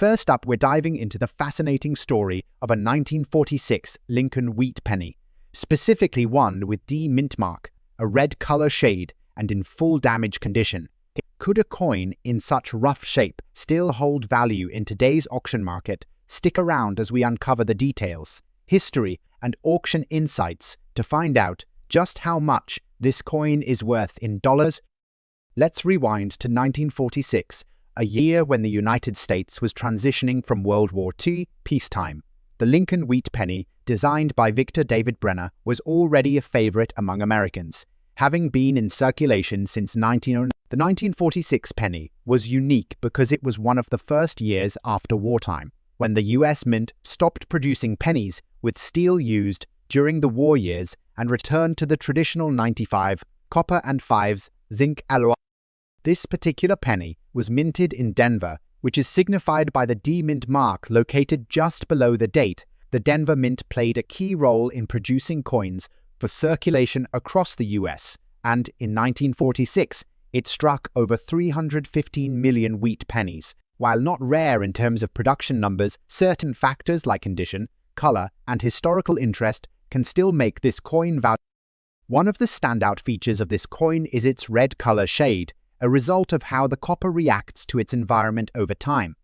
First up, we're diving into the fascinating story of a 1946 Lincoln wheat penny, specifically one with D mint mark, a red color shade, and in full damage condition. Could a coin in such rough shape still hold value in today's auction market? Stick around as we uncover the details, history, and auction insights to find out just how much this coin is worth in dollars. Let's rewind to 1946, a year when the United States was transitioning from World War II peacetime. The Lincoln wheat penny, designed by Victor David Brenner, was already a favorite among Americans, having been in circulation since 1909. The 1946 penny was unique because it was one of the first years after wartime, when the U.S. Mint stopped producing pennies with steel used during the war years and returned to the traditional 95 copper and 5s zinc alloy. This particular penny was minted in Denver, which is signified by the D mint mark located just below the date. The Denver Mint played a key role in producing coins for circulation across the U.S., and in 1946, it struck over 315 million wheat pennies. While not rare in terms of production numbers, certain factors like condition, color, and historical interest can still make this coin valuable. One of the standout features of this coin is its red color shade, a result of how the copper reacts to its environment over time.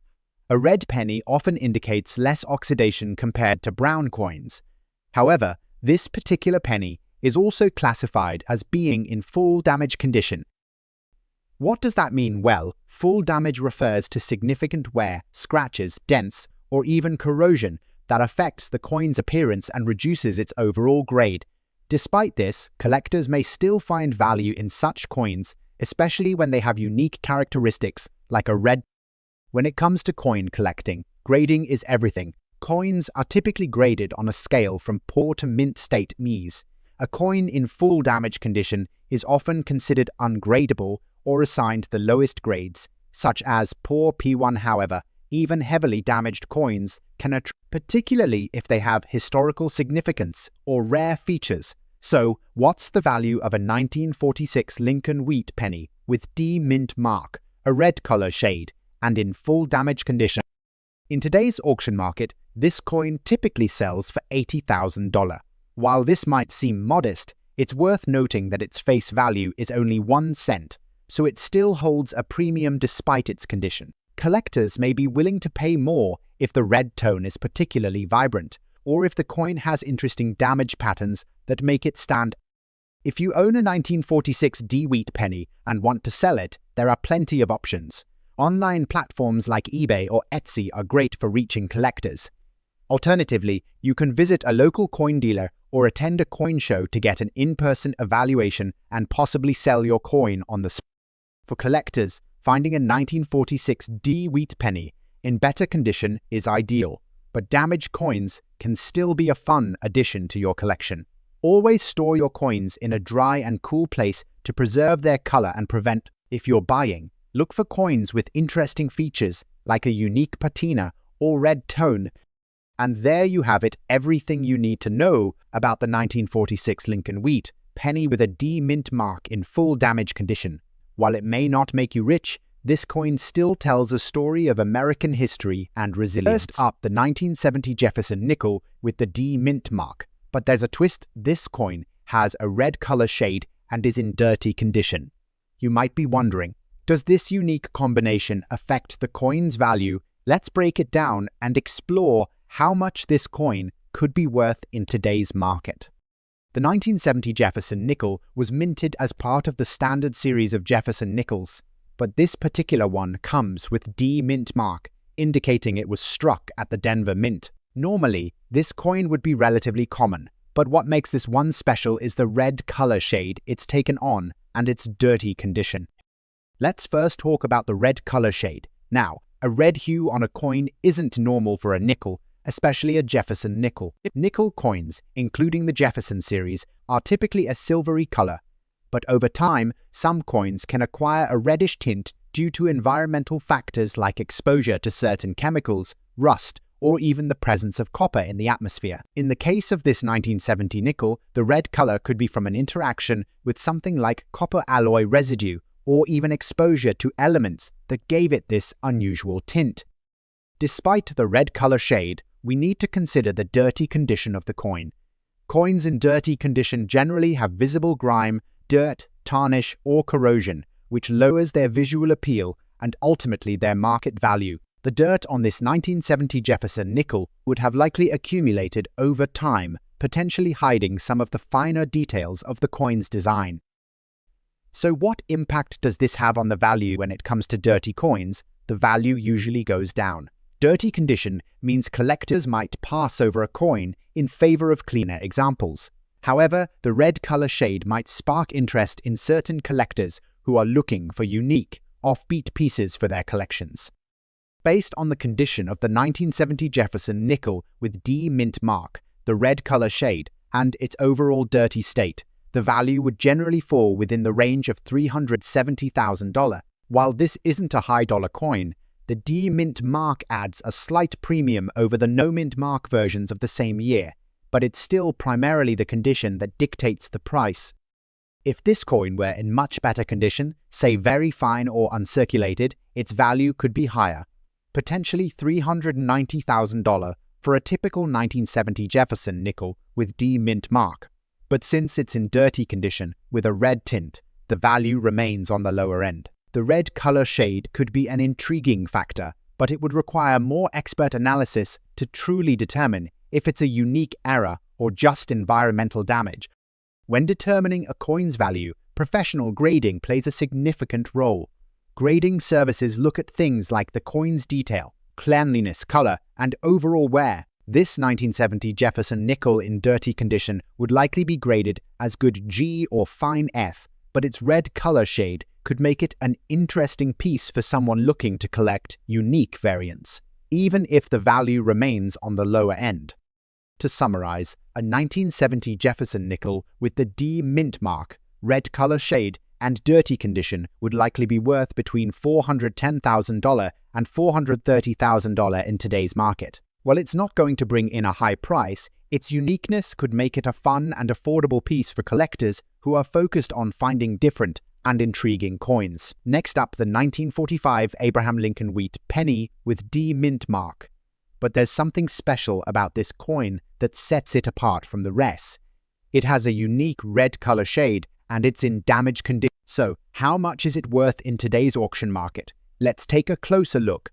A red penny often indicates less oxidation compared to brown coins. However, this particular penny is also classified as being in full damage condition. What does that mean? Well, full damage refers to significant wear, scratches, dents, or even corrosion that affects the coin's appearance and reduces its overall grade. Despite this, collectors may still find value in such coins, especially when they have unique characteristics like a red. When it comes to coin collecting, grading is everything. Coins are typically graded on a scale from poor to mint state (Ms). A coin in full damage condition is often considered ungradable or assigned the lowest grades, such as poor P1. However, even heavily damaged coins can particularly if they have historical significance or rare features. So, what's the value of a 1946 Lincoln wheat penny with D mint mark, a red color shade, and in full damage condition? In today's auction market, this coin typically sells for $80,000. While this might seem modest, it's worth noting that its face value is only 1 cent, so it still holds a premium despite its condition. Collectors may be willing to pay more if the red tone is particularly vibrant, or if the coin has interesting damage patterns that make it stand. If you own a 1946 D wheat penny and want to sell it, there are plenty of options. Online platforms like eBay or Etsy are great for reaching collectors. Alternatively, you can visit a local coin dealer or attend a coin show to get an in-person evaluation and possibly sell your coin on the spot. For collectors, finding a 1946 D wheat penny in better condition is ideal, but damaged coins can still be a fun addition to your collection. Always store your coins in a dry and cool place to preserve their color and prevent. If you're buying, look for coins with interesting features like a unique patina or red tone. And there you have it, everything you need to know about the 1946 Lincoln wheat penny with a D mint mark in full damage condition. While it may not make you rich, this coin still tells a story of American history and resilience. First up, the 1970 Jefferson nickel with the D mint mark. But there's a twist. This coin has a red color shade and is in dirty condition. You might be wondering, does this unique combination affect the coin's value? Let's break it down and explore how much this coin could be worth in today's market. The 1970 Jefferson nickel was minted as part of the standard series of Jefferson nickels, but this particular one comes with D mint mark, indicating it was struck at the Denver Mint. Normally, this coin would be relatively common, but what makes this one special is the red color shade it's taken on and its dirty condition. Let's first talk about the red color shade. Now, a red hue on a coin isn't normal for a nickel, especially a Jefferson nickel. Nickel coins, including the Jefferson series, are typically a silvery color, but over time, some coins can acquire a reddish tint due to environmental factors like exposure to certain chemicals, rust, or even the presence of copper in the atmosphere. In the case of this 1970 nickel, the red color could be from an interaction with something like copper alloy residue, or even exposure to elements that gave it this unusual tint. Despite the red color shade, we need to consider the dirty condition of the coin. Coins in dirty condition generally have visible grime, dirt, tarnish, or corrosion, which lowers their visual appeal and ultimately their market value. The dirt on this 1970 Jefferson nickel would have likely accumulated over time, potentially hiding some of the finer details of the coin's design. So what impact does this have on the value when it comes to dirty coins? The value usually goes down. Dirty condition means collectors might pass over a coin in favor of cleaner examples. However, the red color shade might spark interest in certain collectors who are looking for unique, offbeat pieces for their collections. Based on the condition of the 1970 Jefferson nickel with D mint mark, the red color shade, and its overall dirty state, the value would generally fall within the range of $370,000. While this isn't a high-dollar coin, the D mint mark adds a slight premium over the no mint mark versions of the same year, but it's still primarily the condition that dictates the price. If this coin were in much better condition, say very fine or uncirculated, its value could be higher, potentially $390,000 for a typical 1970 Jefferson nickel with D mint mark. But since it's in dirty condition with a red tint, the value remains on the lower end. The red color shade could be an intriguing factor, but it would require more expert analysis to truly determine if it's a unique error or just environmental damage. When determining a coin's value, professional grading plays a significant role. Grading services look at things like the coin's detail, cleanliness, color, and overall wear. This 1970 Jefferson nickel in dirty condition would likely be graded as good G or fine F, but its red color shade could make it an interesting piece for someone looking to collect unique variants, even if the value remains on the lower end. To summarize, a 1970 Jefferson nickel with the D mint mark, red color shade, and dirty condition would likely be worth between $410,000 and $430,000 in today's market. While it's not going to bring in a high price, its uniqueness could make it a fun and affordable piece for collectors who are focused on finding different and intriguing coins. Next up, the 1945 Abraham Lincoln Wheat penny with D mint mark. But there's something special about this coin that sets it apart from the rest. It has a unique red color shade and it's in damaged condition. So, how much is it worth in today's auction market? Let's take a closer look.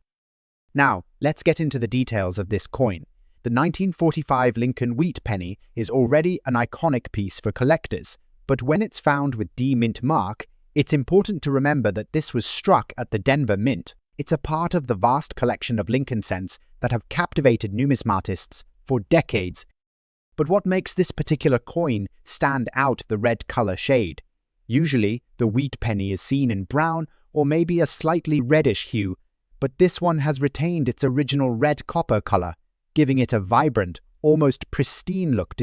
Now, let's get into the details of this coin. The 1945 Lincoln Wheat penny is already an iconic piece for collectors, but when it's found with D mint mark, it's important to remember that this was struck at the Denver Mint. It's a part of the vast collection of Lincoln cents that have captivated numismatists for decades. But what makes this particular coin stand out the red color shade? Usually, the wheat penny is seen in brown or maybe a slightly reddish hue, but this one has retained its original red copper color, giving it a vibrant, almost pristine look.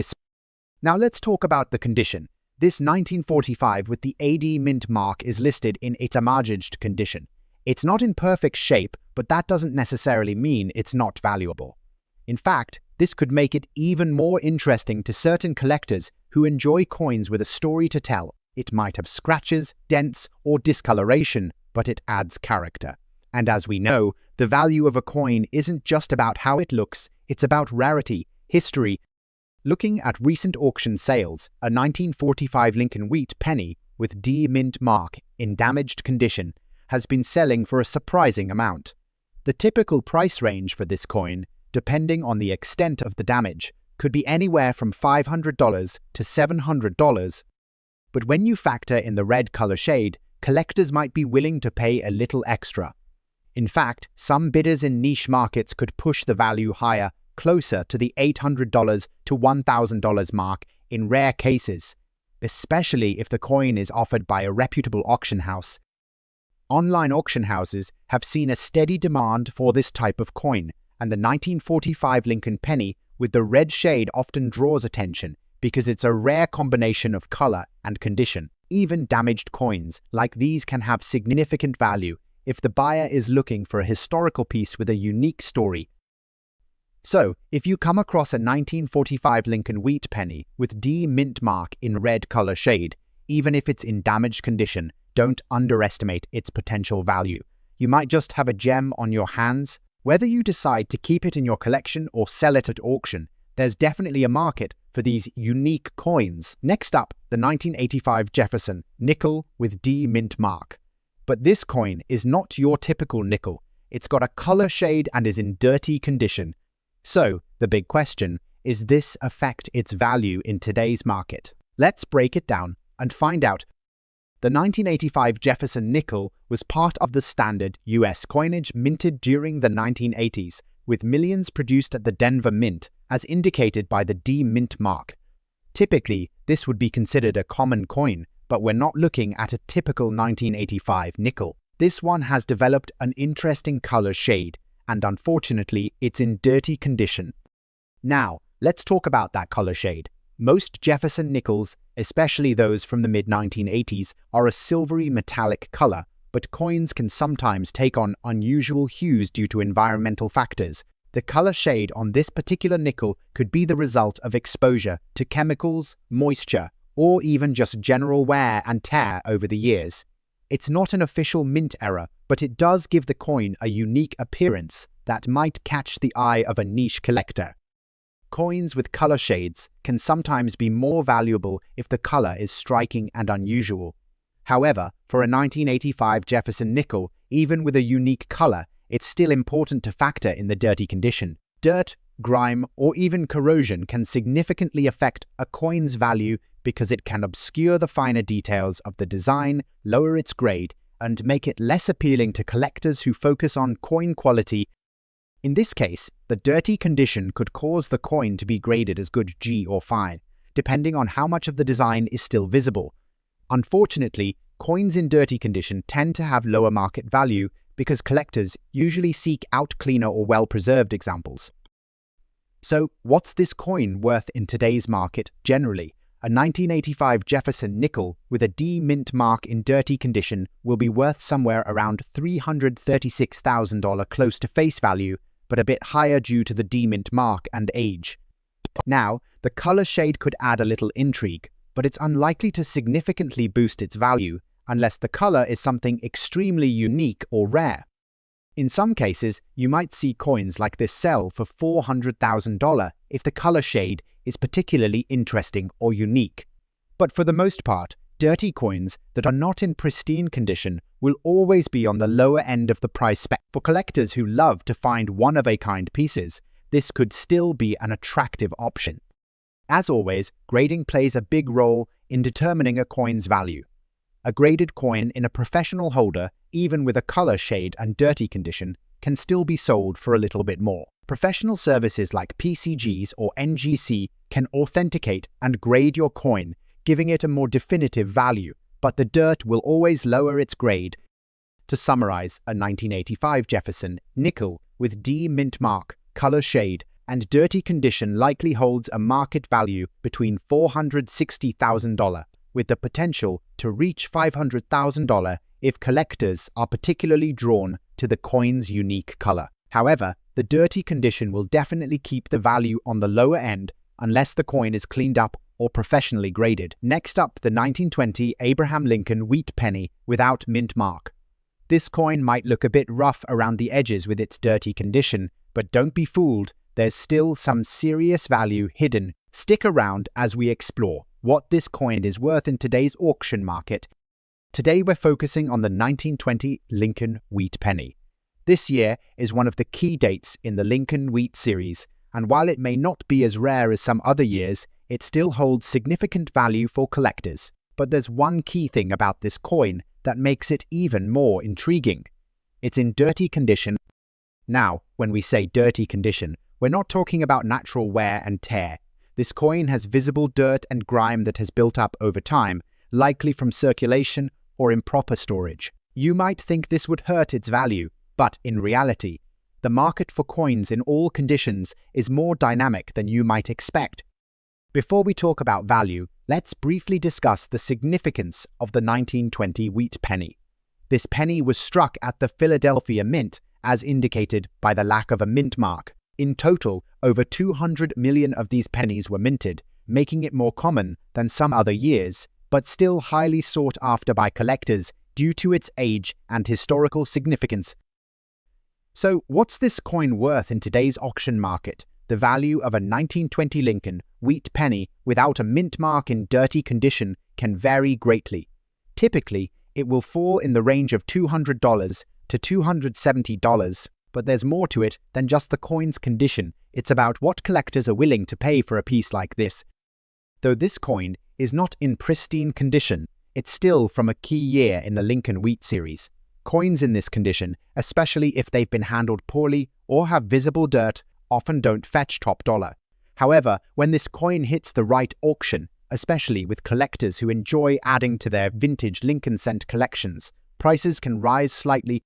Now let's talk about the condition. This 1945 with the AD mint mark is listed in its damaged condition. It's not in perfect shape, but that doesn't necessarily mean it's not valuable. In fact, this could make it even more interesting to certain collectors who enjoy coins with a story to tell. It might have scratches, dents, or discoloration, but it adds character. And as we know, the value of a coin isn't just about how it looks, it's about rarity, history. Looking at recent auction sales, a 1945 Lincoln Wheat penny with D mint mark in damaged condition has been selling for a surprising amount. The typical price range for this coin, depending on the extent of the damage, could be anywhere from $500 to $700. But when you factor in the red color shade, collectors might be willing to pay a little extra. In fact, some bidders in niche markets could push the value higher, closer to the $800 to $1,000 mark in rare cases, especially if the coin is offered by a reputable auction house. Online auction houses have seen a steady demand for this type of coin, and the 1945 Lincoln penny with the red shade often draws attention because it's a rare combination of color and condition. Even damaged coins like these can have significant value if the buyer is looking for a historical piece with a unique story. So, if you come across a 1945 Lincoln Wheat penny with D mint mark in red color shade, even if it's in damaged condition, don't underestimate its potential value. You might just have a gem on your hands. Whether you decide to keep it in your collection or sell it at auction, there's definitely a market for these unique coins. Next up, the 1985 Jefferson nickel with D mint mark. But this coin is not your typical nickel. It's got a color shade and is in dirty condition. So, the big question, is this affect its value in today's market? Let's break it down and find out. The 1985 Jefferson nickel was part of the standard US coinage minted during the 1980s, with millions produced at the Denver Mint, as indicated by the D mint mark. Typically, this would be considered a common coin, but we're not looking at a typical 1985 nickel. This one has developed an interesting color shade, and unfortunately, it's in dirty condition. Now, let's talk about that color shade. Most Jefferson nickels, especially those from the mid-1980s, are a silvery metallic color, but coins can sometimes take on unusual hues due to environmental factors. The color shade on this particular nickel could be the result of exposure to chemicals, moisture, or even just general wear and tear over the years. It's not an official mint error, but it does give the coin a unique appearance that might catch the eye of a niche collector. Coins with color shades can sometimes be more valuable if the color is striking and unusual. However, for a 1985 Jefferson nickel, even with a unique color, it's still important to factor in the dirty condition. Dirt, grime, or even corrosion can significantly affect a coin's value because it can obscure the finer details of the design, lower its grade, and make it less appealing to collectors who focus on coin quality. In this case, the dirty condition could cause the coin to be graded as good G or fine, depending on how much of the design is still visible. Unfortunately, coins in dirty condition tend to have lower market value because collectors usually seek out cleaner or well-preserved examples. So, what's this coin worth in today's market generally? A 1985 Jefferson nickel with a D mint mark in dirty condition will be worth somewhere around $336,000 close to face value, but a bit higher due to the D mint mark and age. Now, the color shade could add a little intrigue, but it's unlikely to significantly boost its value unless the color is something extremely unique or rare. In some cases, you might see coins like this sell for $400,000 if the color shade is particularly interesting or unique. But for the most part, dirty coins that are not in pristine condition will always be on the lower end of the price spectrum. For collectors who love to find one-of-a-kind pieces, this could still be an attractive option. As always, grading plays a big role in determining a coin's value. A graded coin in a professional holder, even with a color shade and dirty condition, can still be sold for a little bit more. Professional services like PCGs or NGC can authenticate and grade your coin, giving it a more definitive value, but the dirt will always lower its grade. To summarize, a 1985 Jefferson nickel with D mint mark, color shade, and dirty condition likely holds a market value between $460,000, with the potential to reach $500,000 if collectors are particularly drawn to the coin's unique color. However, the dirty condition will definitely keep the value on the lower end unless the coin is cleaned up or professionally graded. Next up, the 1920 Abraham Lincoln wheat penny without mint mark. This coin might look a bit rough around the edges with its dirty condition, but don't be fooled, there's still some serious value hidden. Stick around as we explore what this coin is worth in today's auction market. Today we're focusing on the 1920 Lincoln wheat penny. This year is one of the key dates in the Lincoln wheat series, and while it may not be as rare as some other years, it still holds significant value for collectors. But there's one key thing about this coin that makes it even more intriguing. It's in dirty condition. Now, when we say dirty condition, we're not talking about natural wear and tear. This coin has visible dirt and grime that has built up over time, likely from circulation or improper storage. You might think this would hurt its value, but in reality, the market for coins in all conditions is more dynamic than you might expect. Before we talk about value, let's briefly discuss the significance of the 1920 wheat penny. This penny was struck at the Philadelphia Mint, as indicated by the lack of a mint mark. In total, over 200 million of these pennies were minted, making it more common than some other years, but still highly sought after by collectors due to its age and historical significance. So, what's this coin worth in today's auction market? The value of a 1920 Lincoln wheat penny without a mint mark in dirty condition can vary greatly. Typically, it will fall in the range of $200 to $270, but there's more to it than just the coin's condition. It's about what collectors are willing to pay for a piece like this. Though this coin is not in pristine condition, it's still from a key year in the Lincoln Wheat series. Coins in this condition, especially if they've been handled poorly or have visible dirt, often don't fetch top dollar. However, when this coin hits the right auction, especially with collectors who enjoy adding to their vintage Lincoln cent collections, prices can rise slightly.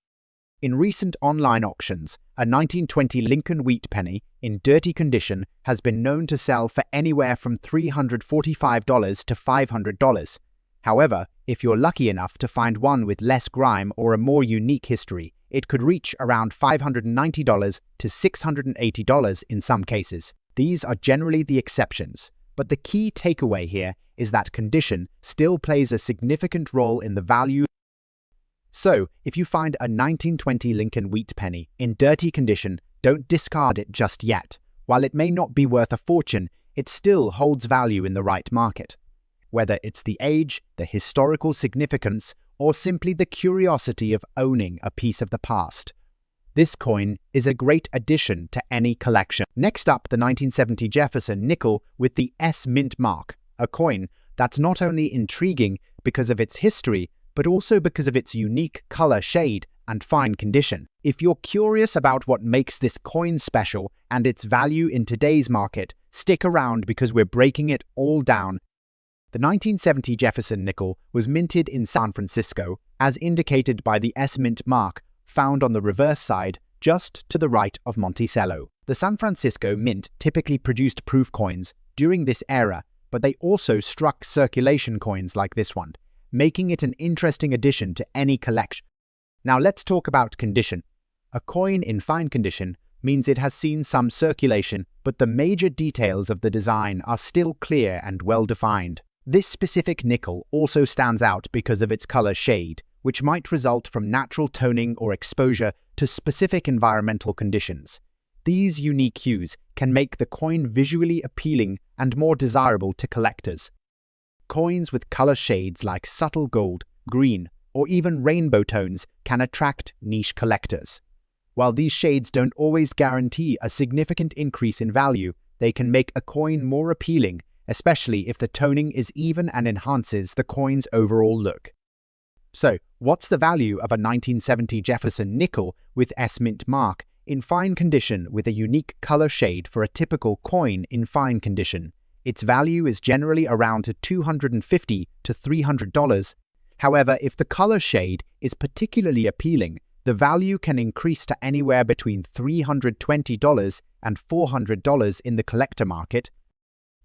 In recent online auctions, a 1920 Lincoln wheat penny in dirty condition has been known to sell for anywhere from $345 to $500. However, if you're lucky enough to find one with less grime or a more unique history, it could reach around $590 to $680 in some cases. These are generally the exceptions, but the key takeaway here is that condition still plays a significant role in the value. So, if you find a 1920 Lincoln wheat penny in dirty condition, don't discard it just yet. While it may not be worth a fortune, it still holds value in the right market. Whether it's the age, the historical significance, or simply the curiosity of owning a piece of the past, this coin is a great addition to any collection. Next up, the 1970 Jefferson nickel with the S mint mark, a coin that's not only intriguing because of its history, but also because of its unique color shade and fine condition. If you're curious about what makes this coin special and its value in today's market, stick around because we're breaking it all down. The 1970 Jefferson nickel was minted in San Francisco, as indicated by the S mint mark found on the reverse side just to the right of Monticello. The San Francisco Mint typically produced proof coins during this era, but they also struck circulation coins like this one, making it an interesting addition to any collection. Now let's talk about condition. A coin in fine condition means it has seen some circulation, but the major details of the design are still clear and well-defined. This specific nickel also stands out because of its color shade, which might result from natural toning or exposure to specific environmental conditions. These unique hues can make the coin visually appealing and more desirable to collectors. Coins with color shades like subtle gold, green, or even rainbow tones can attract niche collectors. While these shades don't always guarantee a significant increase in value, they can make a coin more appealing, especially if the toning is even and enhances the coin's overall look. So, what's the value of a 1970 Jefferson nickel with S mint mark in fine condition with a unique color shade for a typical coin in fine condition? Its value is generally around $250 to $300. However, if the color shade is particularly appealing, the value can increase to anywhere between $320 and $400 in the collector market.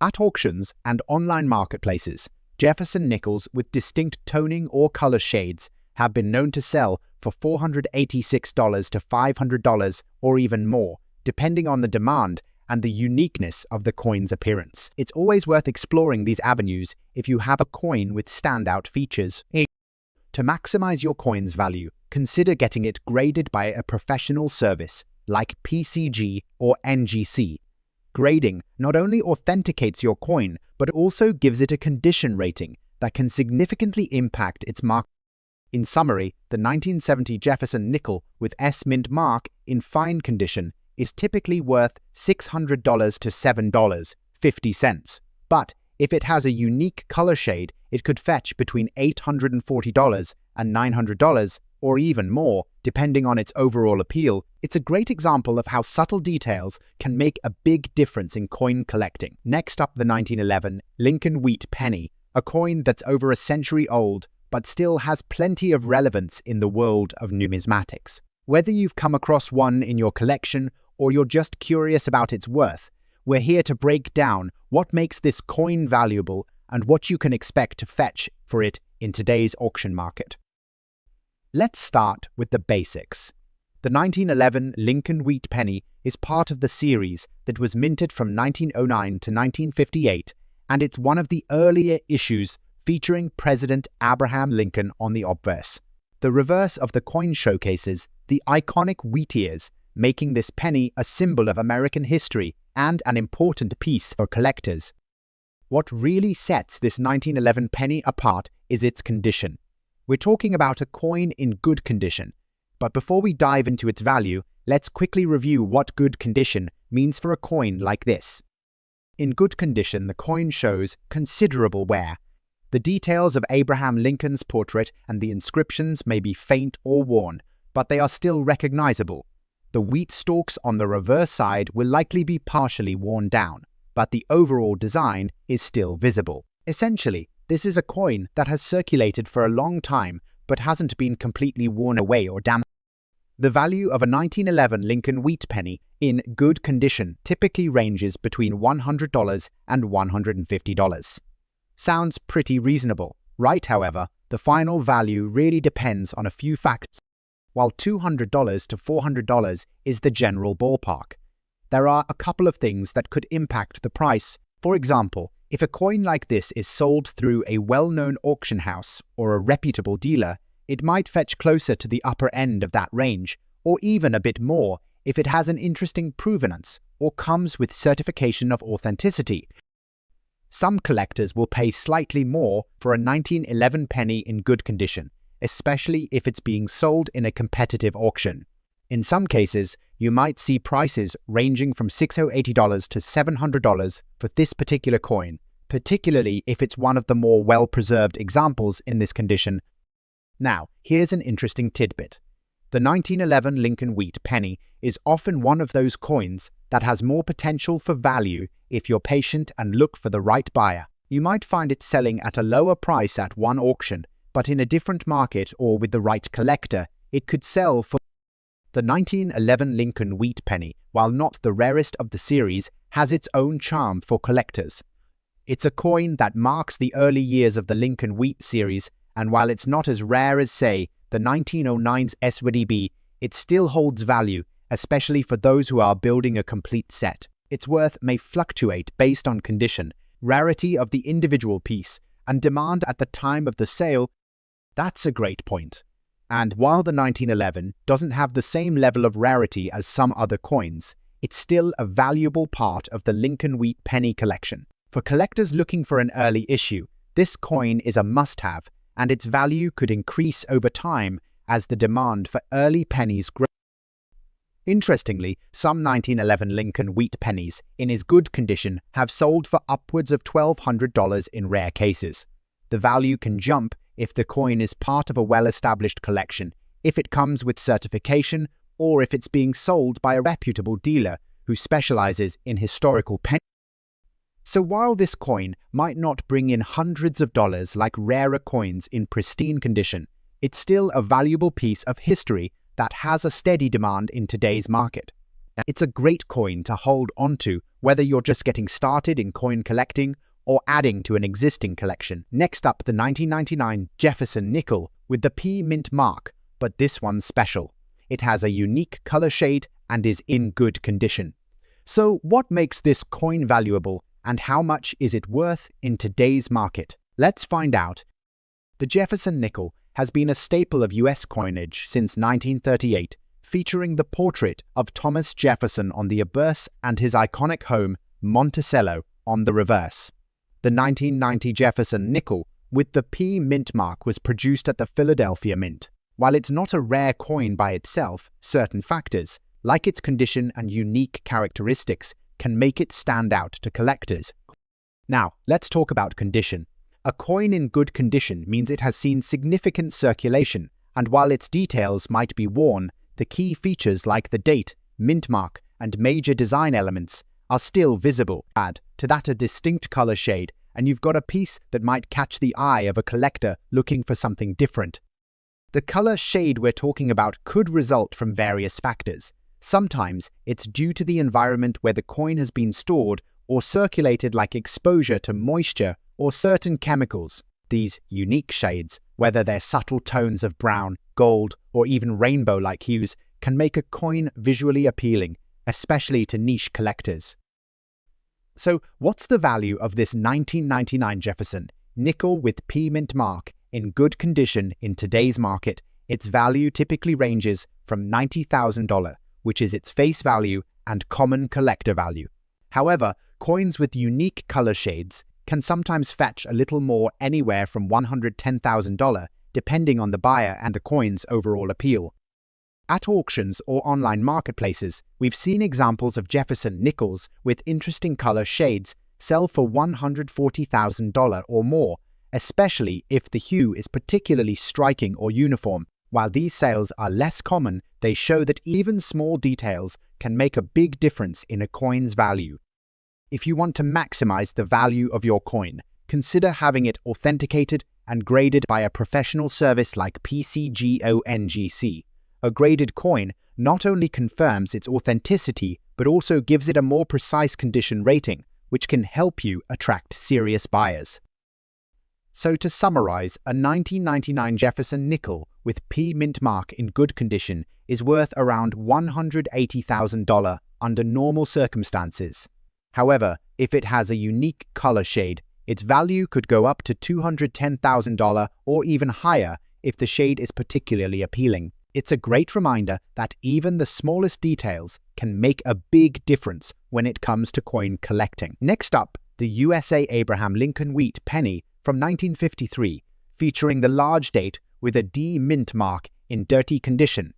At auctions and online marketplaces, Jefferson nickels with distinct toning or color shades have been known to sell for $486 to $500 or even more, depending on the demand and the uniqueness of the coin's appearance. It's always worth exploring these avenues if you have a coin with standout features. To maximize your coin's value, consider getting it graded by a professional service like PCG or NGC. Grading not only authenticates your coin, but also gives it a condition rating that can significantly impact its mark. In summary, the 1970 Jefferson nickel with S mint mark in fine condition is typically worth $600 to $7.50. But if it has a unique color shade, it could fetch between $840 and $900, or even more, depending on its overall appeal. It's a great example of how subtle details can make a big difference in coin collecting. Next up, the 1911 Lincoln wheat penny, a coin that's over a century old, but still has plenty of relevance in the world of numismatics. Whether you've come across one in your collection or you're just curious about its worth, we're here to break down what makes this coin valuable and what you can expect to fetch for it in today's auction market. Let's start with the basics. The 1911 Lincoln wheat penny is part of the series that was minted from 1909 to 1958, and it's one of the earlier issues featuring President Abraham Lincoln on the obverse. The reverse of the coin showcases the iconic wheat ears, making this penny a symbol of American history and an important piece for collectors. What really sets this 1911 penny apart is its condition. We're talking about a coin in good condition, but before we dive into its value, let's quickly review what good condition means for a coin like this. In good condition, the coin shows considerable wear. The details of Abraham Lincoln's portrait and the inscriptions may be faint or worn, but they are still recognizable. The wheat stalks on the reverse side will likely be partially worn down, but the overall design is still visible. Essentially, this is a coin that has circulated for a long time but hasn't been completely worn away or damaged. The value of a 1911 Lincoln wheat penny in good condition typically ranges between $100 and $150. Sounds pretty reasonable, right? However, the final value really depends on a few factors. While $200 to $400 is the general ballpark, there are a couple of things that could impact the price. For example, if a coin like this is sold through a well-known auction house or a reputable dealer, it might fetch closer to the upper end of that range, or even a bit more if it has an interesting provenance or comes with certification of authenticity. Some collectors will pay slightly more for a 1911 penny in good condition, especially if it's being sold in a competitive auction. In some cases, you might see prices ranging from $680 to $700 for this particular coin, particularly if it's one of the more well-preserved examples in this condition. Now, here's an interesting tidbit. The 1911 Lincoln wheat penny is often one of those coins that has more potential for value if you're patient and look for the right buyer. You might find it selling at a lower price at one auction, but in a different market or with the right collector, it could sell for. The 1911 Lincoln wheat penny, while not the rarest of the series, has its own charm for collectors. It's a coin that marks the early years of the Lincoln wheat series, and while it's not as rare as, say, the 1909's SWDB, it still holds value, especially for those who are building a complete set. Its worth may fluctuate based on condition, rarity of the individual piece, and demand at the time of the sale. That's a great point. And while the 1911 doesn't have the same level of rarity as some other coins, it's still a valuable part of the Lincoln wheat penny collection. For collectors looking for an early issue, this coin is a must-have, and its value could increase over time as the demand for early pennies grows. Interestingly, some 1911 Lincoln wheat pennies in as good condition have sold for upwards of $1,200 in rare cases. The value can jump if the coin is part of a well-established collection, if it comes with certification, or if it's being sold by a reputable dealer who specializes in historical pennies. So while this coin might not bring in hundreds of dollars like rarer coins in pristine condition, it's still a valuable piece of history that has a steady demand in today's market. It's a great coin to hold onto, whether you're just getting started in coin collecting or adding to an existing collection. Next up, the 1999 Jefferson nickel with the P mint mark, but this one's special. It has a unique color shade and is in good condition. So what makes this coin valuable, and how much is it worth in today's market? Let's find out. The Jefferson nickel has been a staple of US coinage since 1938, featuring the portrait of Thomas Jefferson on the obverse and his iconic home, Monticello, on the reverse. The 1990 Jefferson nickel with the P mint mark was produced at the Philadelphia Mint. While it's not a rare coin by itself, certain factors, like its condition and unique characteristics, can make it stand out to collectors. Now, let's talk about condition. A coin in good condition means it has seen significant circulation, and while its details might be worn, the key features like the date, mint mark, and major design elements are still visible. Add to that a distinct color shade, and you've got a piece that might catch the eye of a collector looking for something different. The color shade we're talking about could result from various factors. Sometimes it's due to the environment where the coin has been stored or circulated, like exposure to moisture or certain chemicals. These unique shades, whether they're subtle tones of brown, gold, or even rainbow-like hues, can make a coin visually appealing, especially to niche collectors. So, what's the value of this 1999 Jefferson nickel with P mint mark in good condition in today's market? Its value typically ranges from $90,000, which is its face value and common collector value. However, coins with unique color shades can sometimes fetch a little more, anywhere from $110,000, depending on the buyer and the coin's overall appeal. At auctions or online marketplaces, we've seen examples of Jefferson nickels with interesting color shades sell for $140,000 or more, especially if the hue is particularly striking or uniform. While these sales are less common, they show that even small details can make a big difference in a coin's value. If you want to maximize the value of your coin, consider having it authenticated and graded by a professional service like PCGONGC. A graded coin not only confirms its authenticity, but also gives it a more precise condition rating, which can help you attract serious buyers. So to summarize, a 1999 Jefferson nickel with P mint mark in good condition is worth around $180,000 under normal circumstances. However, if it has a unique color shade, its value could go up to $210,000 or even higher if the shade is particularly appealing. It's a great reminder that even the smallest details can make a big difference when it comes to coin collecting. Next up, the USA Abraham Lincoln Wheat penny from 1953, featuring the large date with a D mint mark in dirty condition.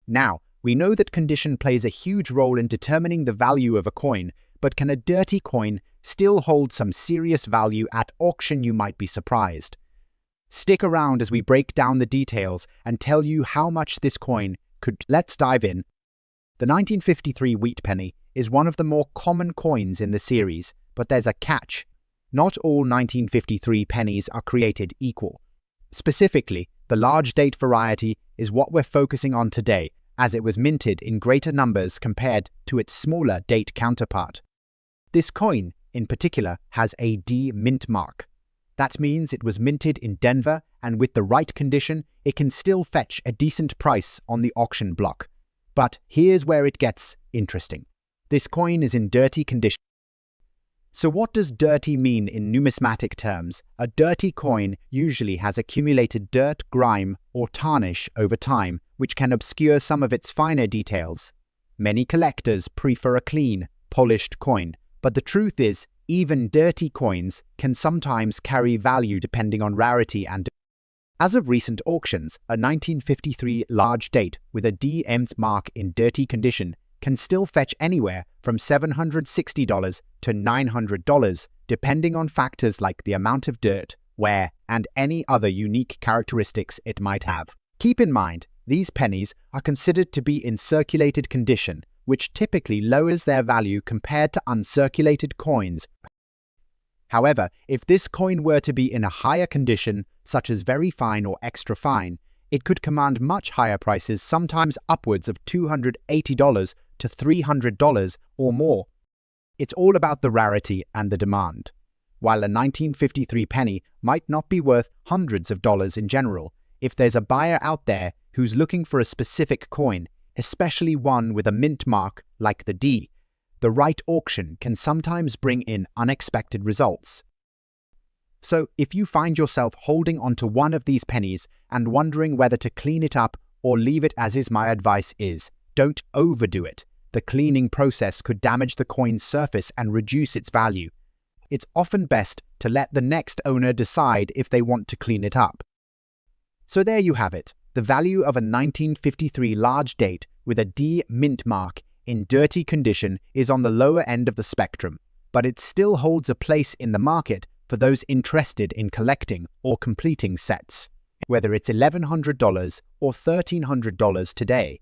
Now, we know that condition plays a huge role in determining the value of a coin, but can a dirty coin still hold some serious value at auction? You might be surprised. Stick around as we break down the details and tell you how much this coin could. Let's dive in. The 1953 wheat penny is one of the more common coins in the series, but there's a catch. Not all 1953 pennies are created equal. Specifically, the large date variety is what we're focusing on today, as it was minted in greater numbers compared to its smaller date counterpart. This coin, in particular, has a D mint mark. That means it was minted in Denver, and with the right condition, it can still fetch a decent price on the auction block. But here's where it gets interesting. This coin is in dirty condition. So what does dirty mean in numismatic terms? A dirty coin usually has accumulated dirt, grime, or tarnish over time, which can obscure some of its finer details. Many collectors prefer a clean, polished coin, but the truth is, even dirty coins can sometimes carry value depending on rarity and. As of recent auctions, a 1953 large date with a D mint mark in dirty condition can still fetch anywhere from $760 to $900, depending on factors like the amount of dirt, wear, and any other unique characteristics it might have. Keep in mind, these pennies are considered to be in circulated condition, which typically lowers their value compared to uncirculated coins. However, if this coin were to be in a higher condition, such as very fine or extra fine, it could command much higher prices, sometimes upwards of $280 to $300 or more. It's all about the rarity and the demand. While a 1953 penny might not be worth hundreds of dollars in general, if there's a buyer out there who's looking for a specific coin, especially one with a mint mark like the D, the right auction can sometimes bring in unexpected results. So if you find yourself holding onto one of these pennies and wondering whether to clean it up or leave it as is, my advice is, don't overdo it. The cleaning process could damage the coin's surface and reduce its value. It's often best to let the next owner decide if they want to clean it up. So there you have it. The value of a 1953 large date with a D mint mark in dirty condition is on the lower end of the spectrum, but it still holds a place in the market for those interested in collecting or completing sets. Whether it's $1,100 or $1,300 today,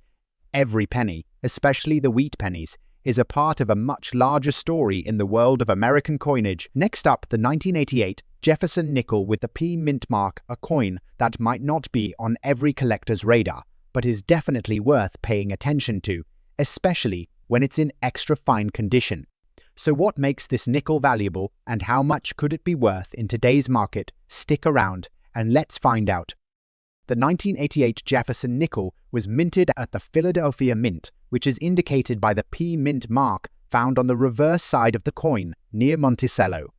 every penny, especially the wheat pennies, is a part of a much larger story in the world of American coinage. Next up, the 1988 Jefferson nickel with the P mint mark, a coin that might not be on every collector's radar, but is definitely worth paying attention to, especially when it's in extra fine condition. So what makes this nickel valuable and how much could it be worth in today's market? Stick around and let's find out. The 1988 Jefferson nickel was minted at the Philadelphia Mint, which is indicated by the P mint mark found on the reverse side of the coin near Monticello.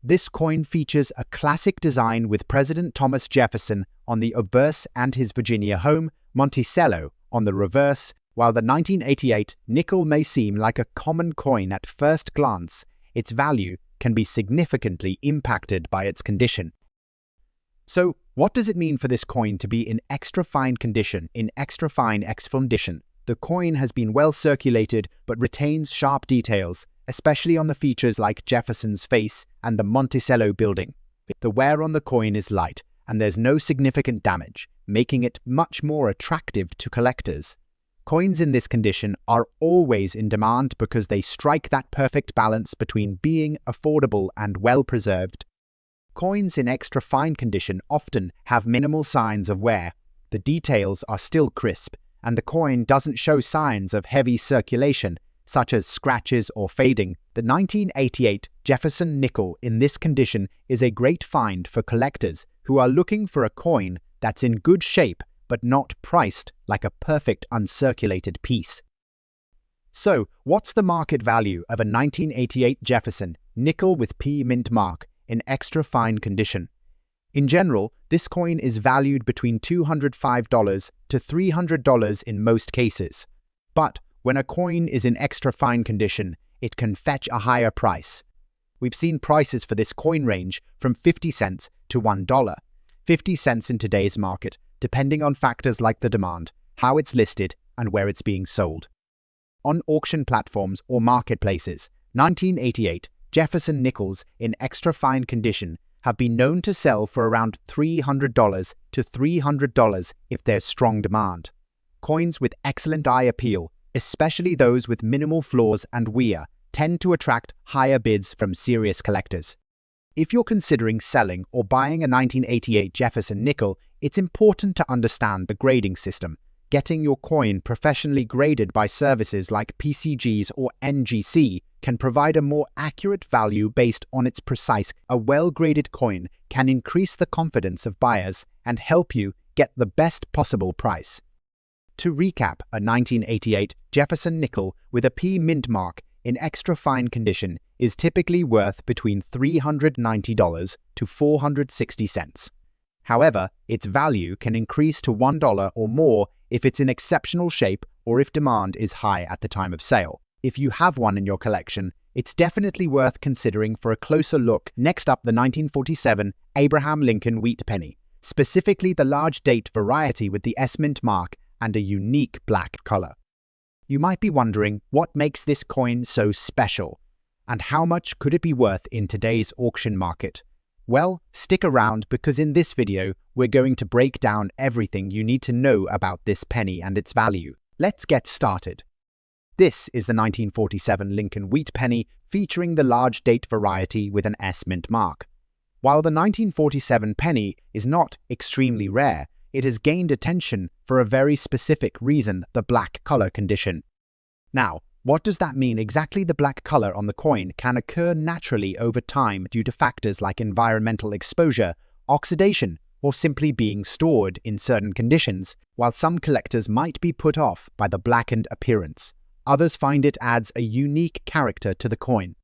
This coin features a classic design with President Thomas Jefferson on the obverse and his Virginia home, Monticello, on the reverse. While the 1988 nickel may seem like a common coin at first glance, its value can be significantly impacted by its condition. So, what does it mean for this coin to be in extra fine condition, in extra fine X condition? The coin has been well circulated but retains sharp details, especially on the features like Jefferson's face and the Monticello building. The wear on the coin is light, and there's no significant damage, making it much more attractive to collectors. Coins in this condition are always in demand because they strike that perfect balance between being affordable and well-preserved. Coins in extra fine condition often have minimal signs of wear. The details are still crisp, and the coin doesn't show signs of heavy circulation, such as scratches or fading. The 1988 Jefferson nickel in this condition is a great find for collectors who are looking for a coin that's in good shape but not priced like a perfect uncirculated piece. So, what's the market value of a 1988 Jefferson nickel with P mint mark in extra fine condition? In general, this coin is valued between $205 to $300 in most cases. But when a coin is in extra fine condition, it can fetch a higher price. We've seen prices for this coin range from 50 cents to $1. 50 cents in today's market, depending on factors like the demand, how it's listed, and where it's being sold. On auction platforms or marketplaces, 1988 Jefferson nickels in extra fine condition have been known to sell for around $300 to $300 if there's strong demand. Coins with excellent eye appeal, especially those with minimal flaws and wear, tend to attract higher bids from serious collectors. If you're considering selling or buying a 1988 Jefferson nickel, it's important to understand the grading system. Getting your coin professionally graded by services like PCGs or NGC can provide a more accurate value based on its precise. A well-graded coin can increase the confidence of buyers and help you get the best possible price. To recap, a 1988 Jefferson nickel with a P mint mark in extra fine condition is typically worth between $390 to $460. However, its value can increase to $1 or more if it's in exceptional shape or if demand is high at the time of sale. If you have one in your collection, it's definitely worth considering for a closer look. Next up, the 1947 Abraham Lincoln wheat penny, specifically the large date variety with the S mint mark and a unique black color. You might be wondering what makes this coin so special, and how much could it be worth in today's auction market? Well, stick around because in this video, we're going to break down everything you need to know about this penny and its value. Let's get started. This is the 1947 Lincoln wheat penny featuring the large date variety with an S mint mark. While the 1947 penny is not extremely rare, it has gained attention for a very specific reason: the black color condition. Now, what does that mean exactly? The black color on the coin can occur naturally over time due to factors like environmental exposure, oxidation, or simply being stored in certain conditions. While some collectors might be put off by the blackened appearance, others find it adds a unique character to the coin.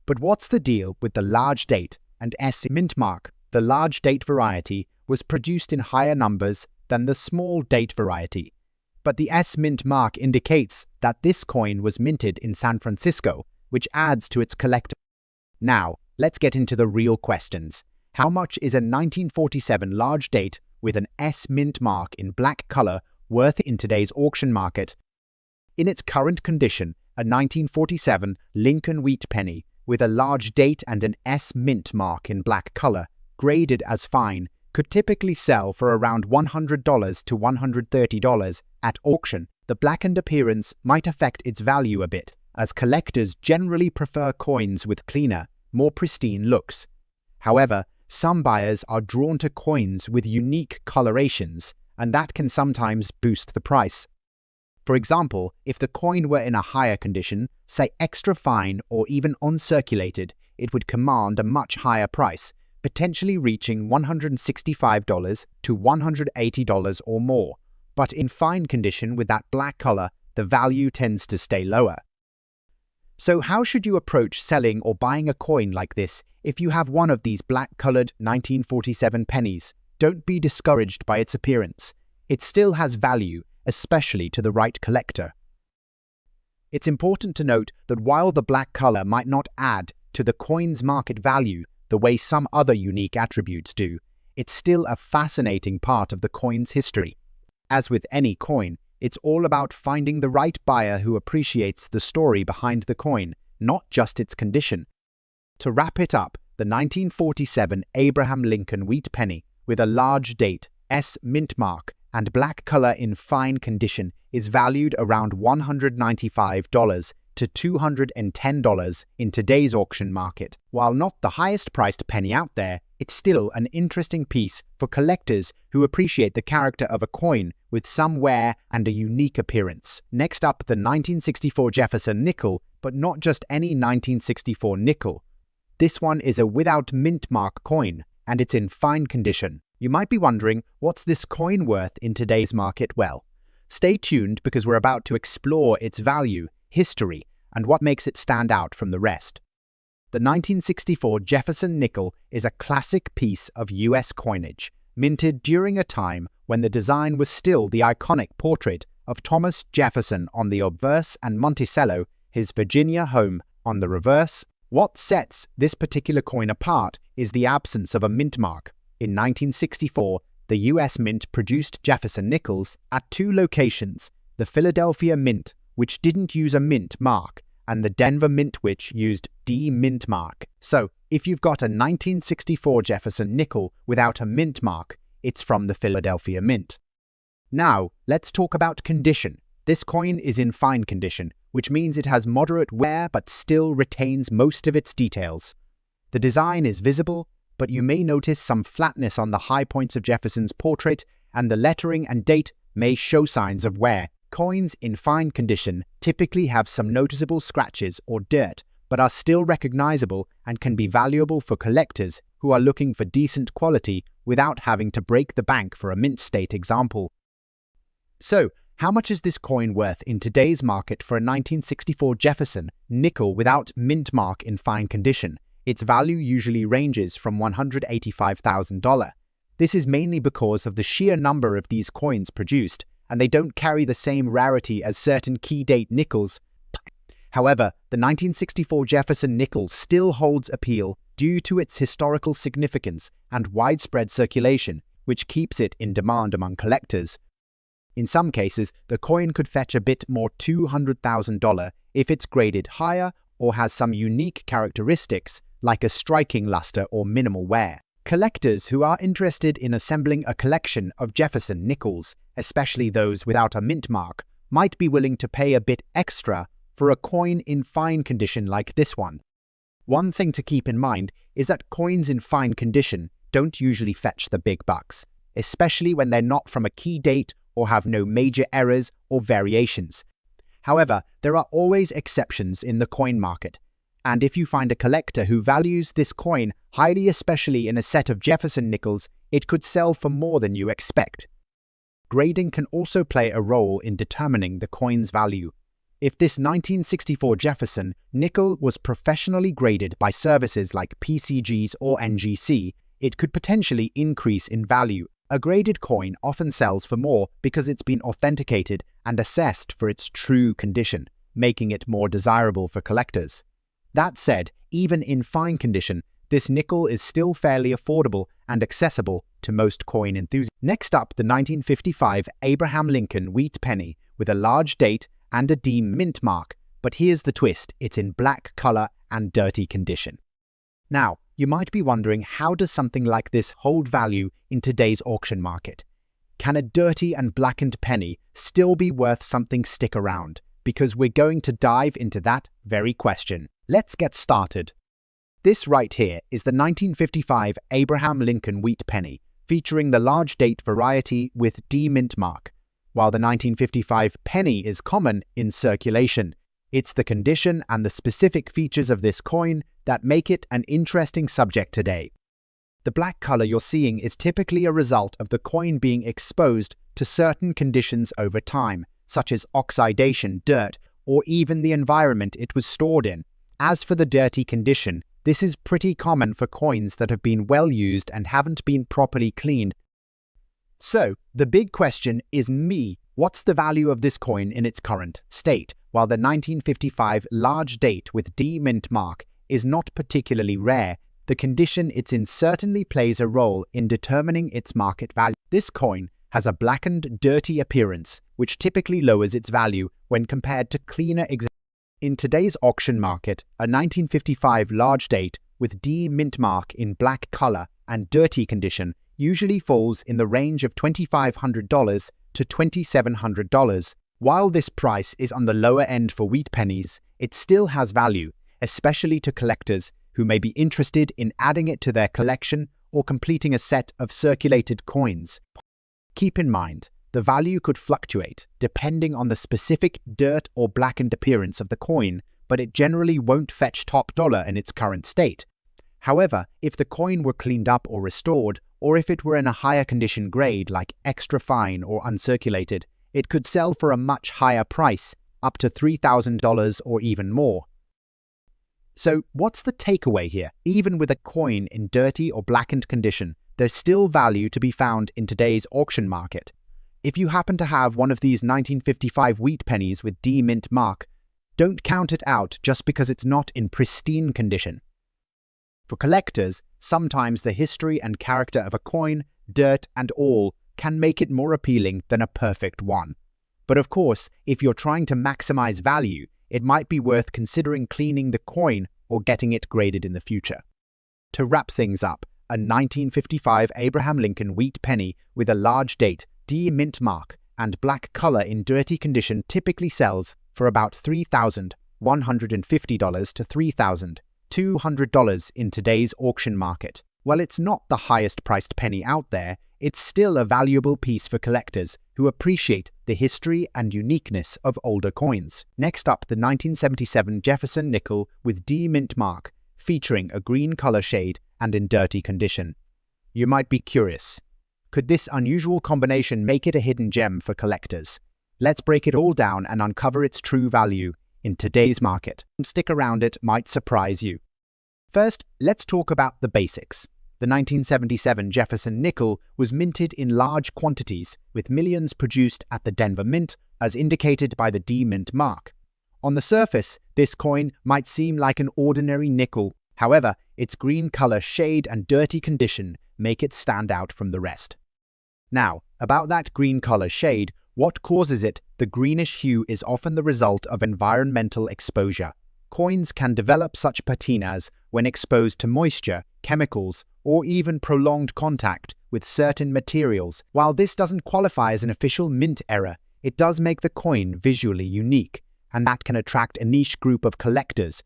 But what's the deal with the large date and S mint mark? The large date variety was produced in higher numbers than the small date variety, but the S mint mark indicates that this coin was minted in San Francisco, which adds to its collector. Now, let's get into the real questions. How much is a 1947 large date with an S mint mark in black color worth in today's auction market? In its current condition, a 1947 Lincoln wheat penny with a large date and an S mint mark in black color, graded as fine, could typically sell for around $100 to $130 at auction. The blackened appearance might affect its value a bit, as collectors generally prefer coins with cleaner, more pristine looks. However, some buyers are drawn to coins with unique colorations, and that can sometimes boost the price. For example, if the coin were in a higher condition, say extra fine or even uncirculated, it would command a much higher price, potentially reaching $165 to $180 or more. But in fine condition with that black color, the value tends to stay lower. So how should you approach selling or buying a coin like this if you have one of these black-colored 1947 pennies? don't be discouraged by its appearance. It still has value, especially to the right collector. It's important to note that while the black color might not add to the coin's market value the way some other unique attributes do, it's still a fascinating part of the coin's history. As with any coin, it's all about finding the right buyer who appreciates the story behind the coin, not just its condition. To wrap it up, the 1947 Abraham Lincoln wheat penny with a large date, S mint mark, and black color in fine condition is valued around $195 to $210 in today's auction market. While not the highest priced penny out there, it's still an interesting piece for collectors who appreciate the character of a coin with some wear and a unique appearance. Next up, the 1964 Jefferson nickel, but not just any 1964 nickel. This one is a without mint mark coin, and it's in fine condition. You might be wondering, what's this coin worth in today's market? Well, stay tuned because we're about to explore its value, history, and what makes it stand out from the rest. The 1964 Jefferson nickel is a classic piece of US coinage, minted during a time when the design was still the iconic portrait of Thomas Jefferson on the obverse and Monticello, his Virginia home, on the reverse. What sets this particular coin apart is the absence of a mint mark. In 1964, the US Mint produced Jefferson nickels at two locations, the Philadelphia Mint, which didn't use a mint mark, and the Denver Mint, which used D mint mark. So, if you've got a 1964 Jefferson nickel without a mint mark, it's from the Philadelphia Mint. Now, let's talk about condition. This coin is in fine condition, which means it has moderate wear but still retains most of its details. The design is visible, but you may notice some flatness on the high points of Jefferson's portrait, and the lettering and date may show signs of wear. Coins in fine condition typically have some noticeable scratches or dirt, but are still recognizable and can be valuable for collectors who are looking for decent quality without having to break the bank for a mint state example. So, how much is this coin worth in today's market for a 1964 Jefferson nickel without mint mark in fine condition? Its value usually ranges from $185,000. This is mainly because of the sheer number of these coins produced, and they don't carry the same rarity as certain key date nickels. However, the 1964 Jefferson nickel still holds appeal due to its historical significance and widespread circulation, which keeps it in demand among collectors. In some cases, the coin could fetch a bit more $200,000 if it's graded higher or has some unique characteristics like a striking luster or minimal wear. Collectors who are interested in assembling a collection of Jefferson nickels, especially those without a mint mark, might be willing to pay a bit extra for a coin in fine condition like this one. One thing to keep in mind is that coins in fine condition don't usually fetch the big bucks, especially when they're not from a key date or have no major errors or variations. However, there are always exceptions in the coin market, and if you find a collector who values this coin highly, especially in a set of Jefferson nickels, it could sell for more than you expect. Grading can also play a role in determining the coin's value. If this 1964 Jefferson nickel was professionally graded by services like PCGs or NGC, it could potentially increase in value. A graded coin often sells for more because it's been authenticated and assessed for its true condition, making it more desirable for collectors. That said, even in fine condition, this nickel is still fairly affordable and accessible to most coin enthusiasts. Next up, the 1955 Abraham Lincoln wheat penny with a large date and a D mint mark, but here's the twist, it's in black color and dirty condition. Now, you might be wondering, how does something like this hold value in today's auction market? Can a dirty and blackened penny still be worth something? Stick around, because we're going to dive into that very question. Let's get started. This right here is the 1955 Abraham Lincoln wheat penny, featuring the large date variety with D mint mark. While the 1955 penny is common in circulation, it's the condition and the specific features of this coin that make it an interesting subject today. The black color you're seeing is typically a result of the coin being exposed to certain conditions over time, such as oxidation, dirt, or even the environment it was stored in. As for the dirty condition, this is pretty common for coins that have been well used and haven't been properly cleaned. So, the big question is what's the value of this coin in its current state? While the 1955 large date with D mint mark is not particularly rare, the condition it's in certainly plays a role in determining its market value. This coin has a blackened, dirty appearance, which typically lowers its value when compared to cleaner examples. In today's auction market, a 1955 large date with D mint mark in black color and dirty condition usually falls in the range of $2,500 to $2,700. While this price is on the lower end for wheat pennies, it still has value, especially to collectors who may be interested in adding it to their collection or completing a set of circulated coins. Keep in mind, the value could fluctuate depending on the specific dirt or blackened appearance of the coin, but it generally won't fetch top dollar in its current state. However, if the coin were cleaned up or restored, or if it were in a higher condition grade like extra fine or uncirculated, it could sell for a much higher price, up to $3,000 or even more. So what's the takeaway here? Even with a coin in dirty or blackened condition, there's still value to be found in today's auction market. If you happen to have one of these 1955 wheat pennies with D mint mark, don't count it out just because it's not in pristine condition. For collectors, sometimes the history and character of a coin, dirt and all, can make it more appealing than a perfect one. But of course, if you're trying to maximize value, it might be worth considering cleaning the coin or getting it graded in the future. To wrap things up, a 1955 Abraham Lincoln wheat penny with a large date, D mint mark, and black color in dirty condition typically sells for about $3,150 to $3,200 in today's auction market. While it's not the highest priced penny out there, it's still a valuable piece for collectors who appreciate the history and uniqueness of older coins. Next up, the 1977 Jefferson nickel with D mint mark, featuring a green color shade and in dirty condition. You might be curious, could this unusual combination make it a hidden gem for collectors? Let's break it all down and uncover its true value in today's market. Stick around, it might surprise you. First, let's talk about the basics. The 1977 Jefferson nickel was minted in large quantities, with millions produced at the Denver Mint, as indicated by the D mint mark. On the surface, this coin might seem like an ordinary nickel. However, its green color shade and dirty condition make it stand out from the rest. Now, about that green color shade, what causes it? The greenish hue is often the result of environmental exposure. Coins can develop such patinas when exposed to moisture, chemicals, or even prolonged contact with certain materials. While this doesn't qualify as an official mint error, it does make the coin visually unique, and that can attract a niche group of collectors.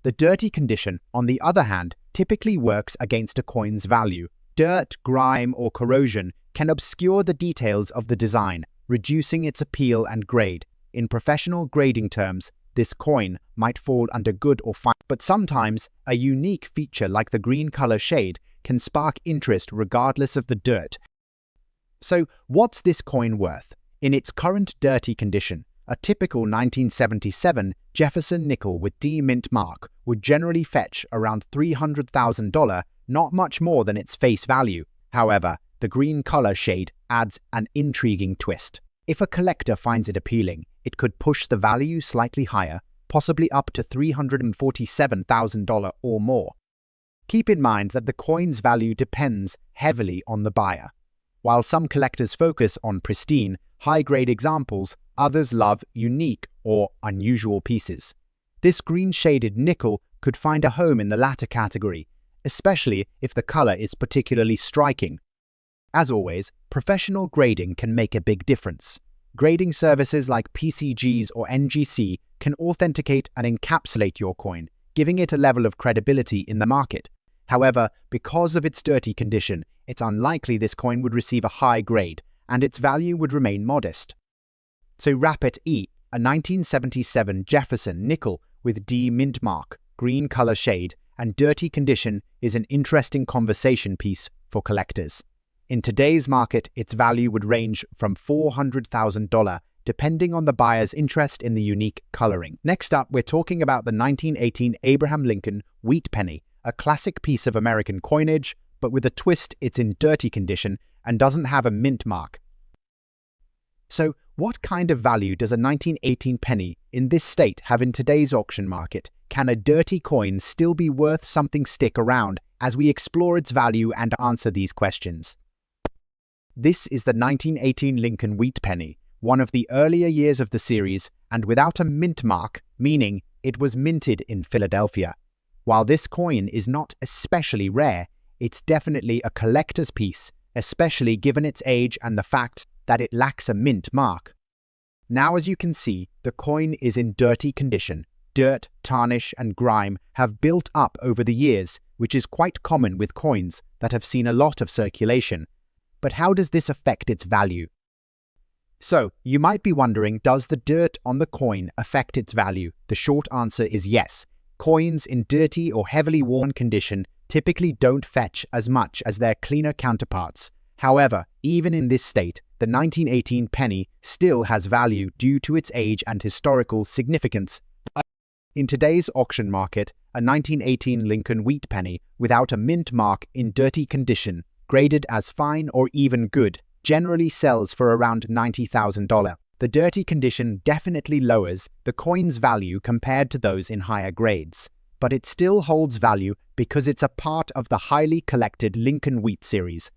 The dirty condition, on the other hand, typically works against a coin's value. Dirt, grime, or corrosion can obscure the details of the design, reducing its appeal and grade. In professional grading terms, this coin might fall under good or fine, but sometimes a unique feature like the green color shade can spark interest regardless of the dirt. So, what's this coin worth? In its current dirty condition, a typical 1977 Jefferson nickel with D mint mark would generally fetch around $300,000, not much more than its face value. However, the green color shade adds an intriguing twist. If a collector finds it appealing, it could push the value slightly higher, possibly up to $347,000 or more. Keep in mind that the coin's value depends heavily on the buyer. While some collectors focus on pristine, high-grade examples, others love unique or unusual pieces. This green-shaded nickel could find a home in the latter category, especially if the color is particularly striking. As always, professional grading can make a big difference. Grading services like PCGs or NGC can authenticate and encapsulate your coin, giving it a level of credibility in the market. However, because of its dirty condition, it's unlikely this coin would receive a high grade, and its value would remain modest. So Rapid E, a 1977 Jefferson nickel with D mint mark, green color shade, and dirty condition is an interesting conversation piece for collectors. In today's market, its value would range from $400,000, depending on the buyer's interest in the unique coloring. Next up, we're talking about the 1918 Abraham Lincoln wheat penny, a classic piece of American coinage, but with a twist, it's in dirty condition and doesn't have a mint mark. So, what kind of value does a 1918 penny in this state have in today's auction market? Can a dirty coin still be worth something? Stick around as we explore its value and answer these questions. This is the 1918 Lincoln wheat penny, one of the earlier years of the series, and without a mint mark, meaning it was minted in Philadelphia. While this coin is not especially rare, it's definitely a collector's piece, especially given its age and the fact that it lacks a mint mark. Now, as you can see, the coin is in dirty condition. Dirt, tarnish, and grime have built up over the years, which is quite common with coins that have seen a lot of circulation. But how does this affect its value? So, you might be wondering, does the dirt on the coin affect its value? The short answer is yes. Coins in dirty or heavily worn condition typically don't fetch as much as their cleaner counterparts. However, even in this state, the 1918 penny still has value due to its age and historical significance. In today's auction market, a 1918 Lincoln wheat penny without a mint mark in dirty condition, graded as fine or even good, generally sells for around $90,000. The dirty condition definitely lowers the coin's value compared to those in higher grades, but it still holds value because it's a part of the highly collected Lincoln wheat series.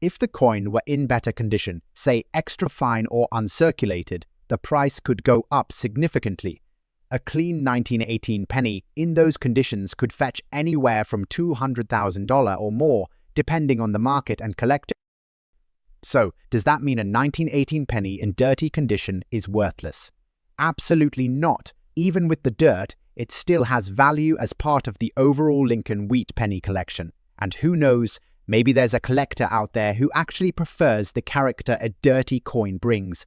If the coin were in better condition, say extra fine or uncirculated, the price could go up significantly. A clean 1918 penny in those conditions could fetch anywhere from $200,000 or more, depending on the market and collector. So, does that mean a 1918 penny in dirty condition is worthless? Absolutely not. Even with the dirt, it still has value as part of the overall Lincoln wheat penny collection. And who knows, maybe there's a collector out there who actually prefers the character a dirty coin brings.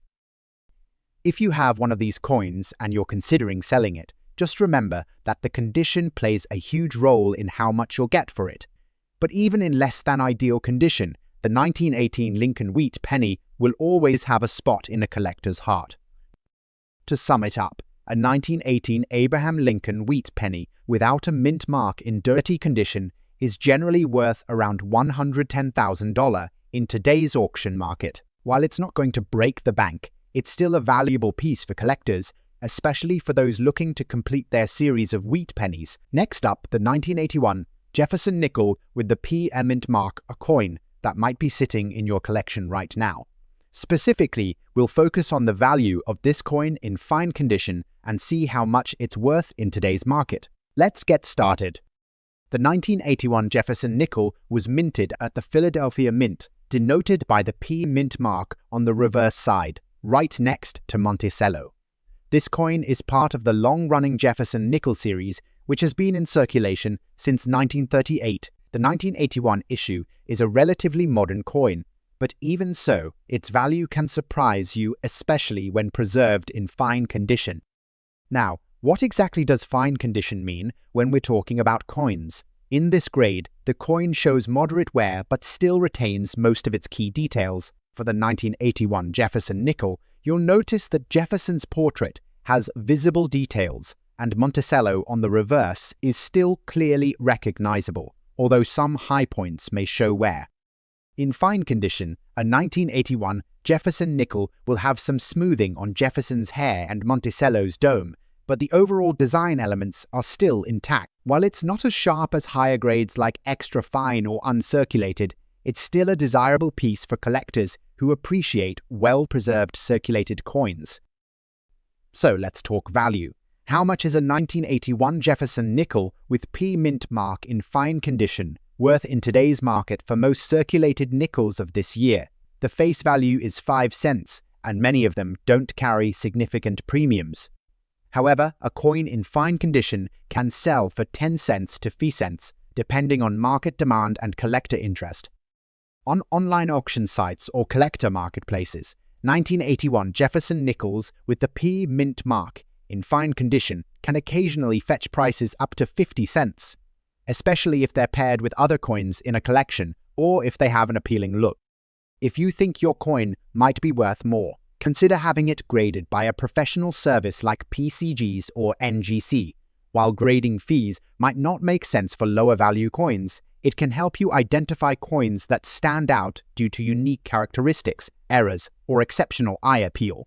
If you have one of these coins and you're considering selling it, just remember that the condition plays a huge role in how much you'll get for it. But even in less than ideal condition, the 1918 Lincoln wheat penny will always have a spot in a collector's heart. To sum it up, a 1918 Abraham Lincoln wheat penny without a mint mark in dirty condition is generally worth around $110,000 in today's auction market. While it's not going to break the bank, it's still a valuable piece for collectors, especially for those looking to complete their series of wheat pennies. Next up, the 1981 Jefferson nickel with the P mint mark, a coin that might be sitting in your collection right now. Specifically, we'll focus on the value of this coin in fine condition and see how much it's worth in today's market. Let's get started. The 1981 Jefferson nickel was minted at the Philadelphia Mint, denoted by the P mint mark on the reverse side, right next to Monticello. This coin is part of the long-running Jefferson nickel series, which has been in circulation since 1938. The 1981 issue is a relatively modern coin, but even so, its value can surprise you, especially when preserved in fine condition. Now, what exactly does fine condition mean when we're talking about coins? In this grade, the coin shows moderate wear but still retains most of its key details. For the 1981 Jefferson nickel, you'll notice that Jefferson's portrait has visible details, and Monticello on the reverse is still clearly recognizable, although some high points may show wear. In fine condition, a 1981 Jefferson nickel will have some smoothing on Jefferson's hair and Monticello's dome, but the overall design elements are still intact. While it's not as sharp as higher grades like extra fine or uncirculated, it's still a desirable piece for collectors who appreciate well-preserved circulated coins. So let's talk value. How much is a 1981 Jefferson nickel with P mint mark in fine condition worth in today's market for most circulated nickels of this year? The face value is 5 cents, and many of them don't carry significant premiums. However, a coin in fine condition can sell for 10 cents to 50 cents, depending on market demand and collector interest. On online auction sites or collector marketplaces, 1981 Jefferson nickels with the P mint mark in fine condition can occasionally fetch prices up to 50 cents, especially if they're paired with other coins in a collection or if they have an appealing look. If you think your coin might be worth more, consider having it graded by a professional service like PCGs or NGC. While grading fees might not make sense for lower value coins, It can help you identify coins that stand out due to unique characteristics, errors, or exceptional eye appeal.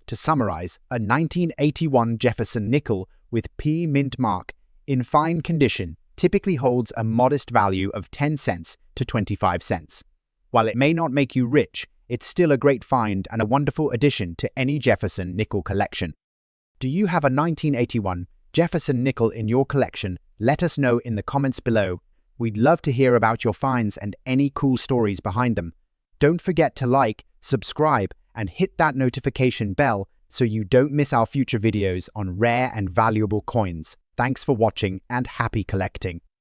To summarize, a 1981 Jefferson nickel with P mint mark in fine condition typically holds a modest value of 10 cents to 25 cents. While it may not make you rich, it's still a great find and a wonderful addition to any Jefferson nickel collection. Do you have a 1981 Jefferson nickel in your collection? Let us know in the comments below. We'd love to hear about your finds and any cool stories behind them. Don't forget to like, subscribe, and hit that notification bell so you don't miss our future videos on rare and valuable coins. Thanks for watching and happy collecting.